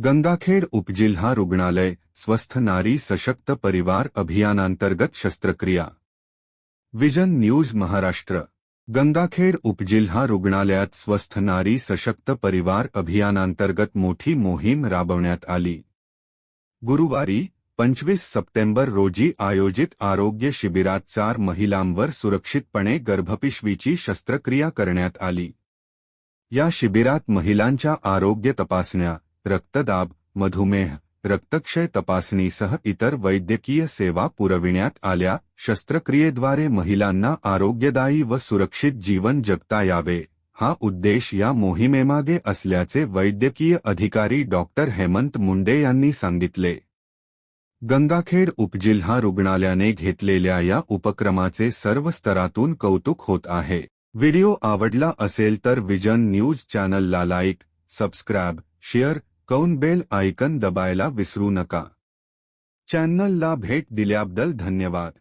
गंगाखेड उपजिल्हा रुग्णालय स्वस्थ नारी सशक्त परिवार अभियानांतर्गत शस्त्रक्रिया। Vision news Maharashtra. गंगाखेड उपजिल्हा रुग्णालयात स्वस्थ नारी सशक्त परिवार अभियानांतर्गत मोठी मोहीम राबवण्यात आली। गुरुवारी 25 सप्टेंबर रोजी आयोजित आरोग्य शिबिरात 4 महिलांवर सुरक्षितपणे गर्भपिशवीची शस्त्रक्रिया करण्यात आली। या शिबिरात महिलांच्या आरोग्य तपासण्या, रक्तदाब, मधुमेह, रक्तक्षय तपासणीसह इतर वैद्यकीय सेवा पुरविण्यात आल्या। शस्त्रक्रियेद्वारे महिलांना आरोग्यदायी व सुरक्षित जीवन जगता यावे, हा उद्देश या मोहिमेमागे असल्याचे वैद्यकीय अधिकारी डॉक्टर हेमंत मुंडे यांनी सांगितले। गंगाखेड उपजिल्हा रुग्णालयाने घेतलेल्या या उपक्रमाचे सर्व स्तरातून कौतुक होत आहे। व्हिडिओ आवडला असेल तर विजन न्यूज चॅनलला लाईक, सबस्क्राइब, शेअर करून बेल आयकॉन दबायला विसरू नका। चॅनलला भेट दिल्याबद्दल धन्यवाद।